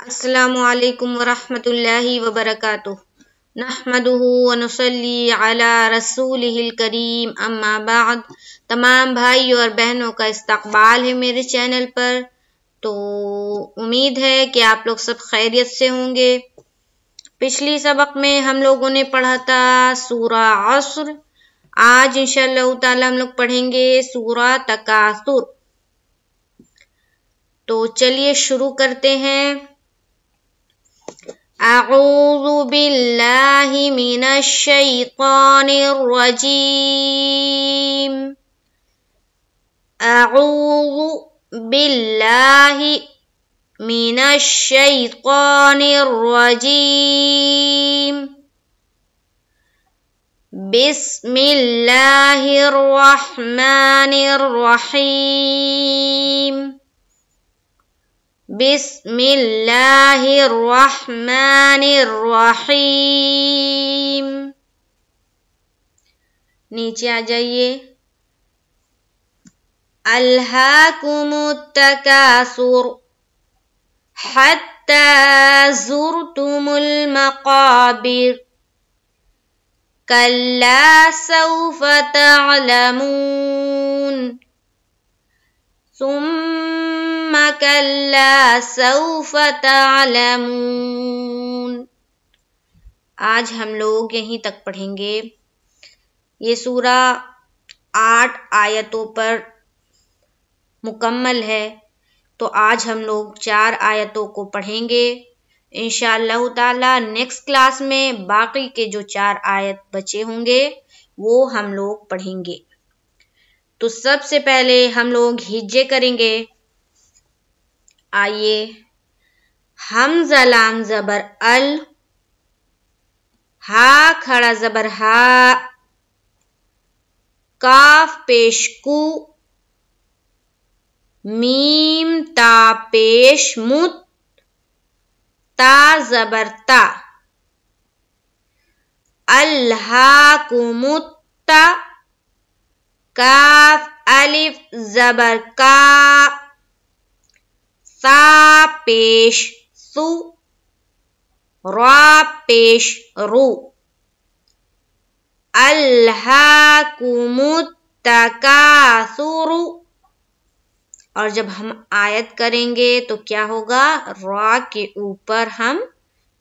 अस्सलामु अलैकुम वरहमतुल्लाहि वबरकातुह। नहमदुहु व नुसल्ली अला रसूलिहिल करीम, अम्मा बाद। तमाम भाई और बहनों का इस्तकबाल है मेरे चैनल पर। तो उम्मीद है कि आप लोग सब खैरियत से होंगे। पिछली सबक में हम लोगों ने पढ़ा था सूरा अस्र। आज इंशाअल्लाह ताला हम लोग पढ़ेंगे सूरा तकासुर। तो चलिए शुरू करते हैं। अऊज़ु बिल्लाहि मिनश शैतानिर रजीम। अऊज़ु बिल्लाहि मिनश शैतानिर रजीम। बिस्मिल्लाहिर रहमानिर रहीम। बिस्मिल्लाहिर्रहमानिर्रहीम। नीचे आ जाइए। अल्हाकुमुत तकासुर हत्ता ज़ुरतुमुल मक़ाबिर कल्ला सौफ तअलमून सुम्मा कल्ला सौफ तअलमून। आज हम लोग यहीं तक पढ़ेंगे। ये सूरा 8 आयतों पर मुकम्मल है। तो आज हम लोग 4 आयतों को पढ़ेंगे। इंशाअल्लाह ताला नेक्स्ट क्लास में बाकी के जो 4 आयत बचे होंगे वो हम लोग पढ़ेंगे। तो सबसे पहले हम लोग हिज्जे करेंगे। आइए। हमज़ा लाम ज़बर अल, हा खड़ा ज़बर हा, काफ पेश कु, मीम ता पेश मुत, ता ज़बर ता, अल्हाकुमुत्ता, काफ अलिफ ज़बर का, सा पेश सु, रा पेश रु। अल्हाकुमुत तकासुरु। और जब हम आयत करेंगे तो क्या होगा? रा के ऊपर हम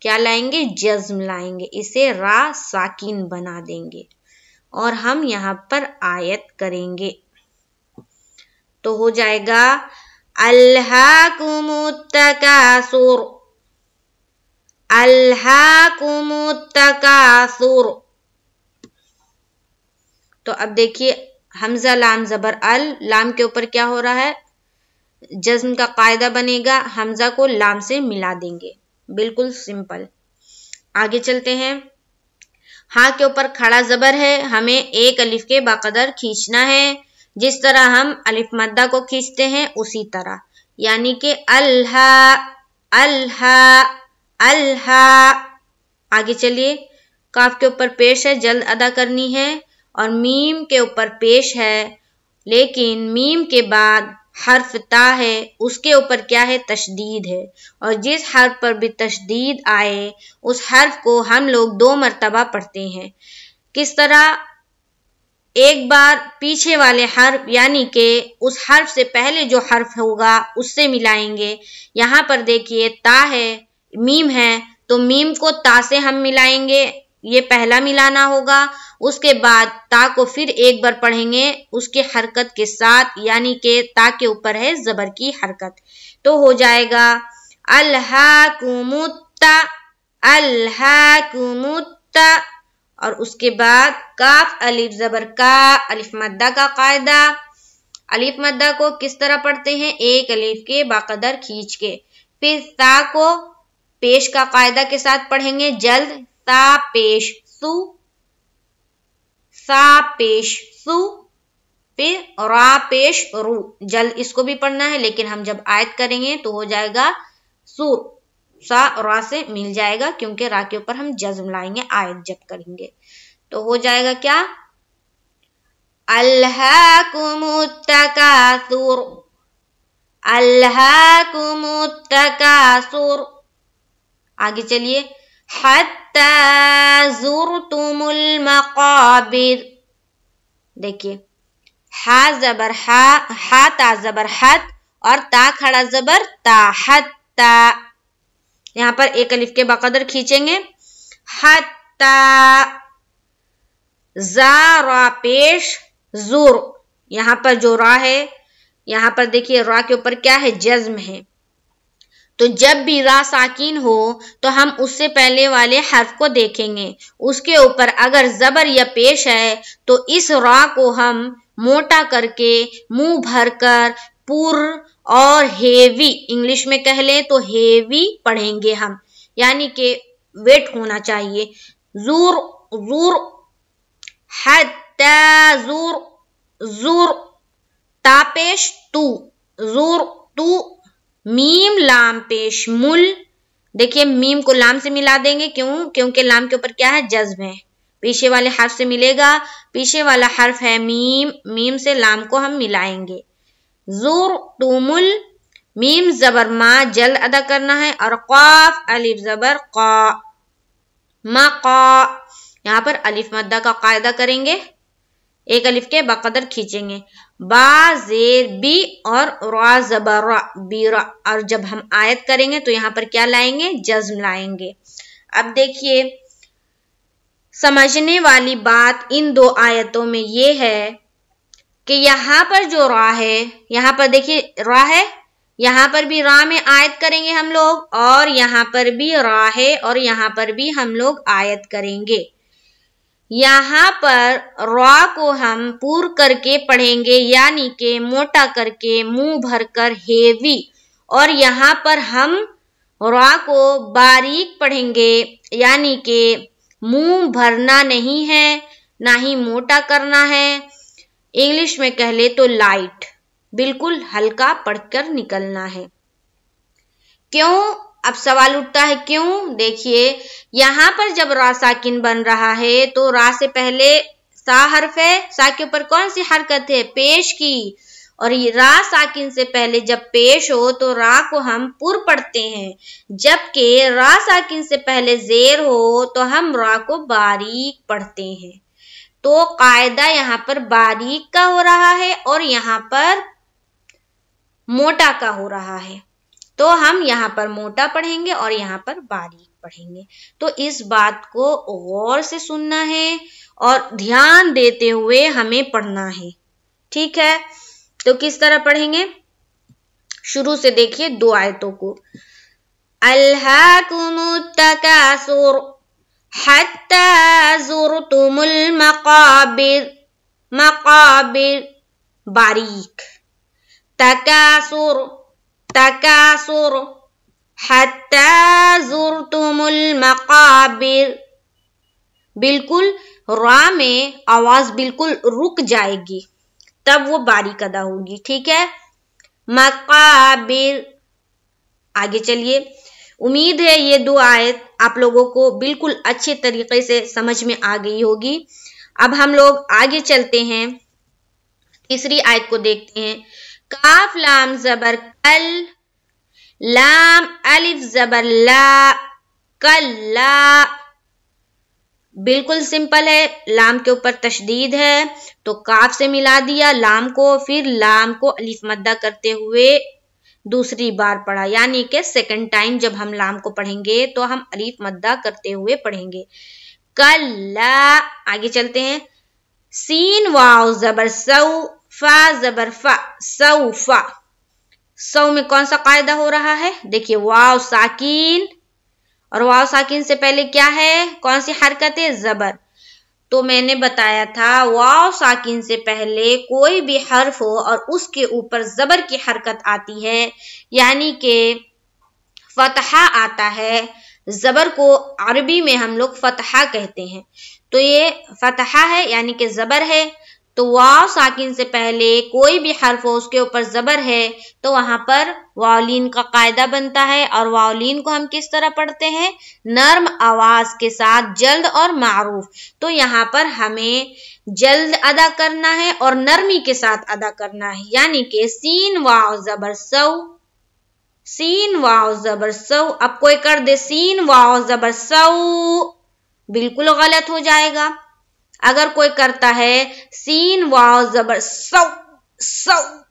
क्या लाएंगे? जज्म लाएंगे। इसे रा साकिन बना देंगे और हम यहाँ पर आयत करेंगे। तो हो जाएगा अल्हाकुमुत तकासुर, अल्हाकुमुत तकासुर। तो अब देखिए, हमज़ा लाम ज़बर अल, लाम के ऊपर क्या हो रहा है? जज्म का कायदा बनेगा। हमज़ा को लाम से मिला देंगे। बिल्कुल सिंपल। आगे चलते हैं। हा के ऊपर खड़ा ज़बर है। हमें एक अलिफ के बाकदर खींचना है। जिस तरह हम अलिफ मद्दा को खींचते हैं उसी तरह, यानी कि अल्हा अल्हा अल्हा। आगे चलिए। काफ के ऊपर पेश है, जल्द अदा करनी है। और मीम के ऊपर पेश है, लेकिन मीम के बाद हर्फ ता है, उसके ऊपर क्या है? तशदीद है। और जिस हर्फ पर भी तशदीद आए उस हर्फ को हम लोग 2 मरतबा पढ़ते हैं। किस तरह? एक बार पीछे वाले हर्फ यानी कि उस हर्फ से पहले जो हर्फ होगा उससे मिलाएंगे। यहाँ पर देखिए ता है, मीम है, तो मीम को ता से हम मिलाएंगे। ये पहला मिलाना होगा। उसके बाद ता को फिर एक बार पढ़ेंगे उसके हरकत के साथ, यानी कि ता के ऊपर है ज़बर की हरकत। तो हो जाएगा अल्हाकुमुत्ता अल्हाकुमुत्ता। और उसके बाद काफ अलिफ ज़बर का, अलिफ मद्दा का कायदा। अलिफ मद्दा को किस तरह पढ़ते हैं? एक अलिफ के बाकदर खींच के। फिर ता को पेश का कायदा के साथ पढ़ेंगे जल्द। ता पेश सु, सा पेश सु, फिर रा पेश रू। जल्द इसको भी पढ़ना है, लेकिन हम जब आयत करेंगे तो हो जाएगा सुर, सा रा से मिल जाएगा, क्योंकि रा के ऊपर हम जज्म लाएंगे आयत जब करेंगे। तो हो जाएगा क्या? अल्हाकुमुत तकासुर, अल्हाकुमुत तकासुर। आगे चलिए, हत्ता ज़ुरतुमुल मक़ाबिर। देखिए, हा जबर हा ता जबर हत और ता खड़ा जबर ता, हत्ता। यहाँ पर एक अलिफ के बकदर खींचेंगे, हत्ता। जा रा पेश जुर, यहाँ पर जो रा है, यहाँ पर देखिए रा के ऊपर क्या है, जज्म है। तो जब भी रा साकिन हो तो हम उससे पहले वाले हर्फ को देखेंगे, उसके ऊपर अगर जबर या पेश है तो इस रा को हम मोटा करके मुंह भरकर पुर और हेवी, इंग्लिश में कह ले तो हेवी पढ़ेंगे हम, यानी कि वेट होना चाहिए। जूर जूर, हत्ता जूर जूर, तापेश तू, जूर तू। मीम लाम पेश मुल, देखिए मीम को लाम से मिला देंगे, क्यों? क्योंकि लाम के ऊपर क्या है, जज्म है, पीछे वाले हर्फ से मिलेगा, पीछे वाला हर्फ है मीम, मीम से लाम को हम मिलाएंगे। ज़ुर तुमुल, मीम जबर मा जल्द अदा करना है, और क़ाफ अलिफ जबर क़ा, मा क़ा। यहाँ पर अलिफ मद्दा का कायदा करेंगे, एक अलिफ के बकदर खींचेंगे, बा जेर बी और रा जबर रा, बीरा। और जब हम आयत करेंगे तो यहाँ पर क्या लाएंगे, जज्म लाएंगे। अब देखिए, समझने वाली बात इन दो आयतों में ये है कि यहाँ पर जो रा है, यहाँ पर देखिए रा है, यहाँ पर भी रा में आयत करेंगे हम लोग, और यहाँ पर भी रा है और यहाँ पर भी हम लोग आयत करेंगे। यहाँ पर रा को हम पूर करके पढ़ेंगे, यानी कि मोटा करके मुंह भरकर हेवी, और यहाँ पर हम रा को बारीक पढ़ेंगे, यानी कि मुंह भरना नहीं है, ना ही मोटा करना है, इंग्लिश में कह ले तो लाइट, बिल्कुल हल्का पढ़कर निकलना है। क्यों? अब सवाल उठता है क्यों? देखिए, यहाँ पर जब रा साकिन बन रहा है तो रा से पहले सा हर्फ है, सा के ऊपर कौन सी हरकत है, पेश की, और ये रा साकिन से पहले जब पेश हो तो रा को हम पुर पढ़ते हैं, जबकि रा साकिन से पहले जेर हो तो हम रा को बारीक पढ़ते हैं। तो कायदा यहाँ पर बारीक का हो रहा है और यहाँ पर मोटा का हो रहा है, तो हम यहाँ पर मोटा पढ़ेंगे और यहाँ पर बारीक पढ़ेंगे। तो इस बात को गौर से सुनना है और ध्यान देते हुए हमें पढ़ना है, ठीक है? तो किस तरह पढ़ेंगे, शुरू से देखिए दो आयतों को। अल्हाकुमुत तकासुर हत्ता ज़ुरतुमुल मक़ाबिर, मक़ाबिर बारीक, तकासुर तकासुर हत्ता ज़ुरतुमुल मक़ाबिर, बिल्कुल रा में आवाज बिल्कुल रुक जाएगी, तब वो बारीक अदा होगी, ठीक है? मक़ाबिर। आगे चलिए, उम्मीद है ये दो आयत आप लोगों को बिल्कुल अच्छे तरीके से समझ में आ गई होगी। अब हम लोग आगे चलते हैं, तीसरी आयत को देखते हैं। काफ लाम जबर कल, लाम अलिफ जबर ला, कल्ला। बिल्कुल सिंपल है, लाम के ऊपर तशदीद है तो काफ से मिला दिया लाम को, फिर लाम को अलिफ मद्दा करते हुए दूसरी बार पढ़ा, यानी कि सेकंड टाइम जब हम लाम को पढ़ेंगे तो हम अलिफ मद्दा करते हुए पढ़ेंगे। कल्ला। आगे चलते हैं। सीन वाव जबर सौ, फा जबर फा, सौफा। सौ में कौन सा कायदा हो रहा है, देखिए वाव साकिन, और वाव साकिन से पहले क्या है, कौन सी हरकत है, जबर। तो मैंने बताया था वाव साकिन से पहले कोई भी हर्फ हो और उसके ऊपर जबर की हरकत आती है, यानी कि फतहा आता है, जबर को अरबी में हम लोग फतहा कहते हैं, तो ये फतहा है यानी कि जबर है। तो वाव साकिन से पहले कोई भी हर्फ हो उसके ऊपर जबर है तो वहां पर वावलीन का कायदा बनता है, और वावलीन को हम किस तरह पढ़ते हैं, नर्म आवाज के साथ, जल्द और मारूफ। तो यहाँ पर हमें जल्द अदा करना है और नरमी के साथ अदा करना है, यानी कि सीन वाव जबर सौ, सीन वाव जबर सौ, अब कोई कर दे सीन वाव जबर सौ, बिल्कुल गलत हो जाएगा। अगर कोई करता है सीन वाव जबर सौ सौ,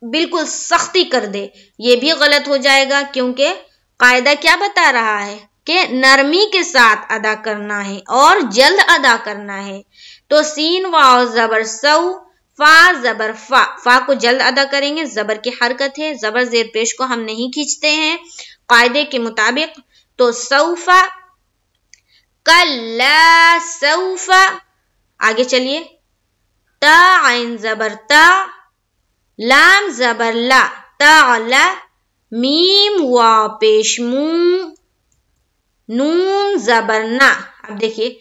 बिल्कुल सख्ती कर दे, ये भी गलत हो जाएगा, क्योंकि कायदा क्या बता रहा है कि नरमी के साथ अदा करना है और जल्द अदा करना है। तो सीन वाव जबर सौ, फा जबर फा, फा को जल्द अदा करेंगे, जबर की हरकत है, जबर जेर पेश को हम नहीं खींचते हैं कायदे के मुताबिक। तो सौफा, कल्ला सौफा, आगे चलिए, ता आइन जबर ता, लाम जबर ला, ताला, मीम वाव पेश मू, नून जबर ना। अब देखिए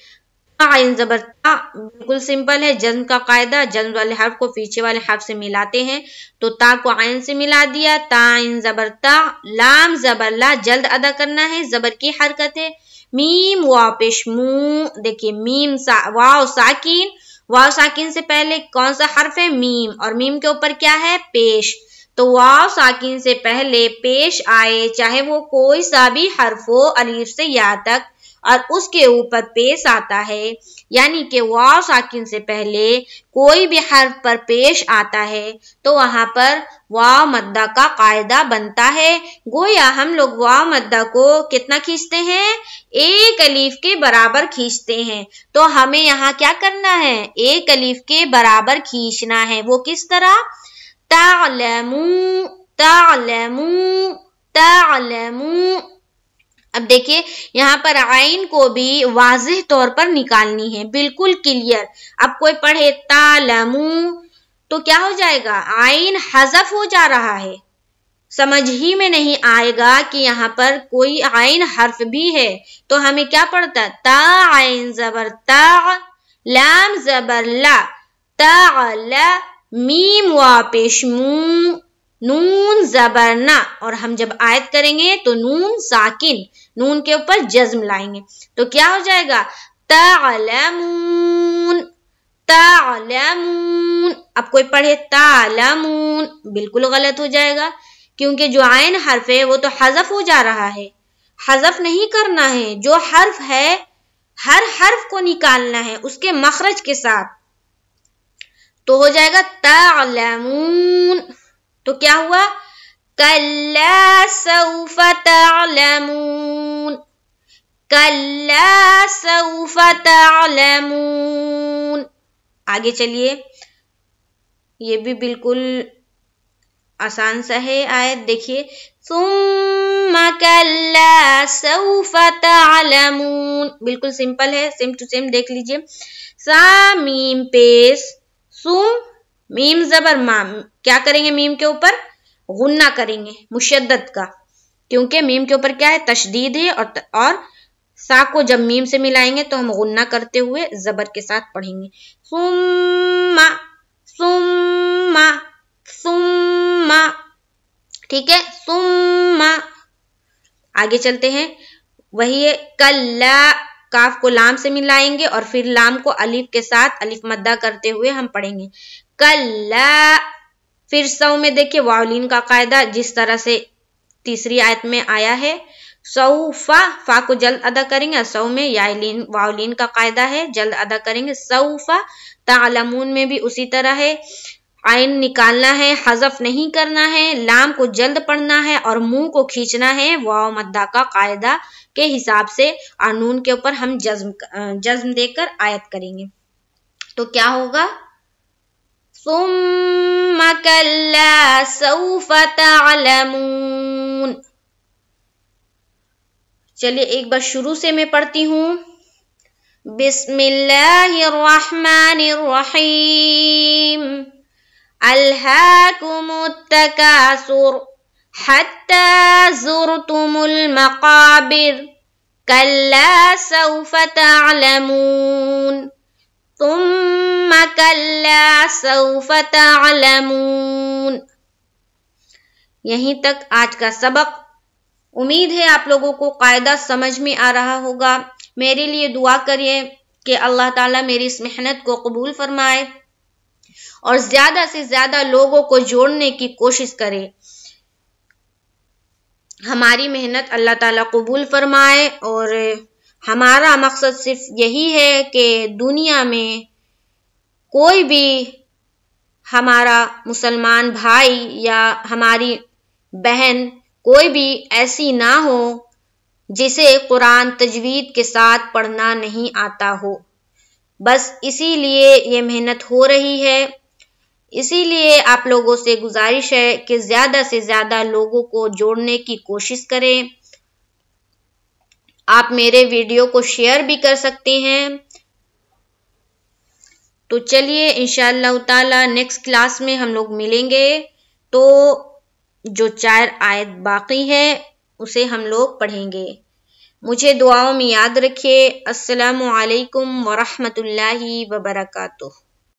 आइन जबर ता, बिल्कुल सिंपल है, जज्म का कायदा, जज्म वाले हर्फ को पीछे वाले हर्फ से मिलाते हैं, तो ता को आइन से मिला दिया, ता आइन जबर ता, लाम जबर ला, जल्द अदा करना है, जबर की हरकत है, मीम वाव पेश मू, देखिए मीम वाव साकिन, वाव साकिन से पहले कौन सा हर्फ है, मीम, और मीम के ऊपर क्या है, पेश, तो वाव साकिन से पहले पेश आए, चाहे वो कोई सा भी हर्फ हो अलीफ से या तक, और उसके ऊपर पेश आता है, यानी कि वाव साकिन से पहले कोई भी हर्फ पर पेश आता है, तो वहां पर वाव मद्दा का कायदा बनता है। गोया हम लोग वाव मद्दा को कितना खींचते हैं, एक अलीफ के बराबर खींचते हैं। तो हमें यहाँ क्या करना है, एक अलीफ के बराबर खींचना है। वो किस तरह, तालमू तालमू तालमू। अब देखिए यहाँ पर आइन को भी वाज़ेह तौर पर निकालनी है, बिल्कुल क्लियर। अब कोई पढ़े तालमू तो क्या हो जाएगा, आइन हज़फ हो जा रहा है, समझ ही में नहीं आएगा कि यहाँ पर कोई आइन हर्फ भी है। तो हमें क्या पड़ता है, ता आइन जबर ता, लाम जबर ला, ताला, मीम वा पेश मू, नून जबर ना, और हम जब आयत करेंगे तो नून साकिन, नून के ऊपर जज्म लाएंगे, तो क्या हो जाएगा, तालमून तालमून। अब कोई पढ़े तालमून, बिल्कुल गलत हो जाएगा, क्योंकि जो आयन हर्फ है वो तो हज़फ हो जा रहा है, हज़फ नहीं करना है, जो हर्फ है हर हर्फ को निकालना है उसके मखरज के साथ, तो हो जाएगा तालमून। तो क्या हुआ, कल्ला सौफ तालमून, कल्ला सौफ तालमून। आगे चलिए, ये भी बिल्कुल आसान सा है आयत, देखिए, सुम्मा कल्ला सौफ तालमून, बिल्कुल सिंपल है, सेम टू सेम देख लीजिए। सा मीम पेश सुम, मीम जबर मा, क्या करेंगे, मीम के ऊपर गुन्ना करेंगे मुशद्दद का, क्योंकि मीम के ऊपर क्या है, तशदीद है, और सा को जब मीम से मिलाएंगे तो हम गुन्ना करते हुए जबर के साथ पढ़ेंगे, सुम्मा सुम्मा सुम्मा, ठीक है, सुम्मा। आगे चलते हैं, वही है, कल्ला, काफ को लाम से मिलाएंगे और फिर लाम को अलिफ के साथ अलिफ मद्दा करते हुए हम पढ़ेंगे, कल्ला। फिर सौ में देखिए वावलीन का कायदा जिस तरह से तीसरी आयत में आया है, सौफा, फा को जल्द अदा करेंगे, सौ में यालीन वावलीन का कायदा है, जल्द अदा करेंगे, सौफा। तालमून में भी उसी तरह है, आइन निकालना है, हज़फ नहीं करना है, लाम को जल्द पढ़ना है और मुंह को खींचना है वाव मद्दा का कायदा के हिसाब से, और नून के ऊपर हम जज्म देकर आयत करेंगे। तो क्या होगा, सुम्मा कल्ला सौफ तालमून। चलिए एक बार शुरू से मैं पढ़ती हूँ, बिस्मिल्लाहिर्रहमानिर्रहीम, अल्हाकुमुत तकासुर हत्ता ज़ुरतुमुल मक़ाबिर, कल्ला सौफ तालमून, तुम्मा कल्ला सौफ तालमून। यहीं तक आज का सबक। उम्मीद है आप लोगों को कायदा समझ में आ रहा होगा। मेरे लिए दुआ करिए कि अल्लाह ताला मेरी इस मेहनत को कबूल फरमाए और ज्यादा से ज्यादा लोगों को जोड़ने की कोशिश करे। ہماری محنت اللہ تعالیٰ قبول فرمائے، اور ہمارا مقصد صرف یہی ہے کہ دنیا میں کوئی بھی ہمارا مسلمان بھائی یا ہماری بہن کوئی بھی ایسی نہ ہو جسے قرآن تجوید کے ساتھ پڑھنا نہیں آتا ہو۔ بس اسی لیے یہ محنت ہو رہی ہے۔ اسی لیے آپ لوگوں سے گزارش ہے کہ زیادہ سے زیادہ لوگوں کو جوڑنے کی کوشش کریں۔ آپ میرے ویڈیو کو شیئر بھی کر سکتے ہیں۔ تو چلیے انشاءاللہ تعالی نیکسٹ کلاس میں ہم لوگ ملیں گے، تو جو 4 آیت باقی ہے اسے ہم لوگ پڑھیں گے۔ مجھے دعاؤں میں یاد رکھیے۔ السلام علیکم ورحمۃ اللہ وبرکاتہ۔